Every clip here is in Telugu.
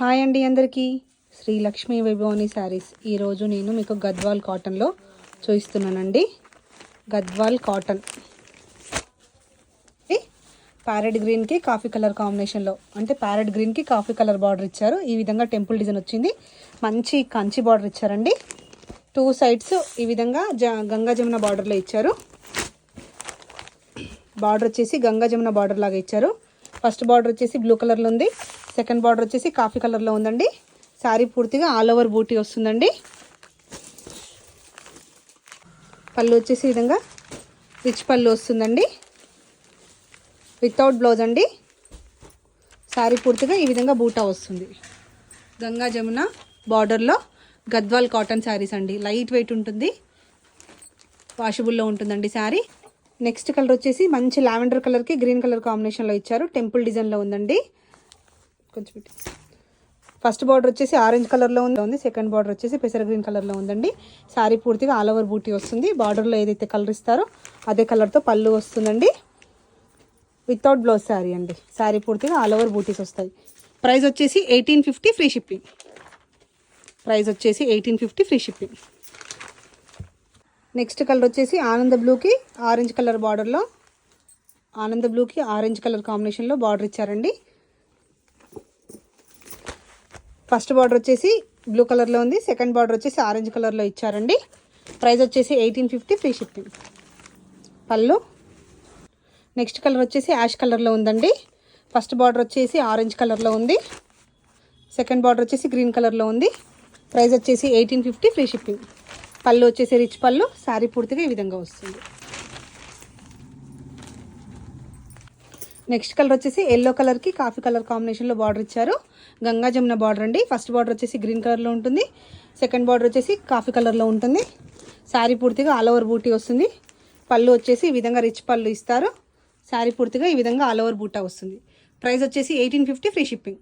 హాయ్ అండి అందరికీ. శ్రీ లక్ష్మీ వైభవాని శారీస్ ఈరోజు నేను మీకు గద్వాల్ కాటన్లో చూపిస్తున్నానండి. గద్వాల్ కాటన్ ప్యారెట్ గ్రీన్కి కాఫీ కలర్ కాంబినేషన్లో, అంటే ప్యారెట్ గ్రీన్కి కాఫీ కలర్ బార్డర్ ఇచ్చారు. ఈ విధంగా టెంపుల్ డిజైన్ వచ్చింది. మంచి కంచి బార్డర్ ఇచ్చారండి. 2 సైడ్స్ ఈ విధంగా గంగా జమున బార్డర్లో ఇచ్చారు. బార్డర్ వచ్చేసి గంగా జమున బార్డర్ లాగా ఇచ్చారు. ఫస్ట్ బార్డర్ వచ్చేసి బ్లూ కలర్లో ఉంది. సెకండ్ బార్డర్ వచ్చేసి కాఫీ కలర్లో ఉందండి. శారీ పూర్తిగా ఆల్ ఓవర్ బూటీ వస్తుందండి. పళ్ళు వచ్చేసి ఈ విధంగా రిచ్ పళ్ళు వస్తుందండి, వితౌట్ బ్లౌజ్ అండి. శారీ పూర్తిగా ఈ విధంగా బూటా వస్తుంది. గంగా జమున బార్డర్లో గద్వాల్ కాటన్ శారీస్ అండి. లైట్ వెయిట్ ఉంటుంది, వాషబుల్లో ఉంటుందండి శారీ. నెక్స్ట్ కలర్ వచ్చేసి మంచి లావెండర్ కలర్కి గ్రీన్ కలర్ కాంబినేషన్లో ఇచ్చారు. టెంపుల్ డిజైన్లో ఉందండి. కొంచెం ఫస్ట్ బార్డర్ వచ్చేసి ఆరెంజ్ కలర్లో ఉంది. సెకండ్ బార్డర్ వచ్చేసి పెసర గ్రీన్ కలర్లో ఉందండి. శారీ పూర్తిగా ఆల్ ఓవర్ బూటీ వస్తుంది. బార్డర్లో ఏదైతే కలర్ ఇస్తారో అదే కలర్తో పళ్ళు వస్తుందండి. వితౌట్ బ్లౌజ్ శారీ అండి. శారీ పూర్తిగా ఆల్ ఓవర్ బూటీస్ వస్తాయి. ప్రైస్ వచ్చేసి 1850 ఫ్రీ షిప్పింగ్. ప్రైస్ వచ్చేసి 1850 ఫ్రీ షిప్పింగ్. నెక్స్ట్ కలర్ వచ్చేసి ఆనంద బ్లూకి ఆరెంజ్ కలర్ బార్డర్లో, ఆనంద బ్లూకి ఆరెంజ్ కలర్ కాంబినేషన్లో బార్డర్ ఇచ్చారండి. ఫస్ట్ బార్డర్ వచ్చేసి బ్లూ కలర్లో ఉంది. సెకండ్ బార్డర్ వచ్చేసి ఆరెంజ్ కలర్లో ఇచ్చారండి. ప్రైస్ వచ్చేసి 1850 ఫ్రీ షిప్పింగ్. పళ్ళు నెక్స్ట్ కలర్ వచ్చేసి యాష్ కలర్లో ఉందండి. ఫస్ట్ బార్డర్ వచ్చేసి ఆరెంజ్ కలర్లో ఉంది. సెకండ్ బార్డర్ వచ్చేసి గ్రీన్ కలర్లో ఉంది. ప్రైస్ వచ్చేసి 1850 ఫ్రీ షిప్పింగ్. పళ్ళు వచ్చేసి రిచ్ పళ్ళు. శారీ పూర్తిగా ఈ విధంగా వస్తుంది. నెక్స్ట్ కలర్ వచ్చేసి ఎల్లో కలర్కి కాఫీ కలర్ కాంబినేషన్లో బార్డర్ ఇచ్చారు. గంగా జమున బార్డర్ అండి. ఫస్ట్ బార్డర్ వచ్చేసి గ్రీన్ కలర్లో ఉంటుంది. సెకండ్ బార్డర్ వచ్చేసి కాఫీ కలర్లో ఉంటుంది. శారీ పూర్తిగా ఆల్ ఓవర్ బూటీ వస్తుంది. పళ్ళు వచ్చేసి ఈ విధంగా రిచ్ పళ్ళు ఇస్తారు. శారీ పూర్తిగా ఈ విధంగా ఆల్ ఓవర్ బూటా వస్తుంది. ప్రైస్ వచ్చేసి 1850 ఫ్రీ షిప్పింగ్.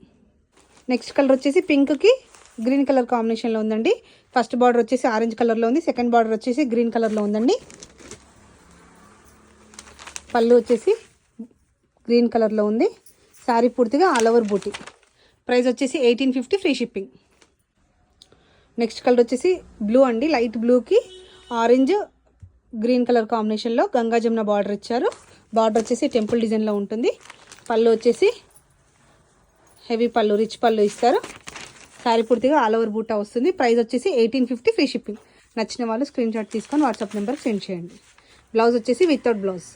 నెక్స్ట్ కలర్ వచ్చేసి పింక్కి గ్రీన్ కలర్ కాంబినేషన్లో ఉందండి. ఫస్ట్ బార్డర్ వచ్చేసి ఆరెంజ్ కలర్లో ఉంది. సెకండ్ బార్డర్ వచ్చేసి గ్రీన్ కలర్లో ఉందండి. పళ్ళు వచ్చేసి గ్రీన్ కలర్లో ఉంది. శారీ పూర్తిగా ఆల్ ఓవర్ బూటీ. ప్రైస్ వచ్చేసి 1850 ఫ్రీ షిప్పింగ్. నెక్స్ట్ కలర్ వచ్చేసి బ్లూ అండి. లైట్ బ్లూకి ఆరెంజ్ గ్రీన్ కలర్ కాంబినేషన్లో గంగా జమున బార్డర్ ఇచ్చారు. బార్డర్ వచ్చేసి టెంపుల్ డిజైన్లో ఉంటుంది. పళ్ళు వచ్చేసి హెవీ పళ్ళు, రిచ్ పళ్ళు ఇస్తారు. శారీ పూర్తిగా ఆల్ ఓవర్ బూటా వస్తుంది. ప్రైస్ వచ్చేసి 1850 ఫ్రీ షిప్పింగ్. నచ్చిన వాళ్ళు స్క్రీన్ షాట్ తీసుకొని వాట్సాప్ నెంబర్కి సెండ్ చేయండి. బ్లౌజ్ వచ్చేసి వితౌట్ బ్లౌజ్.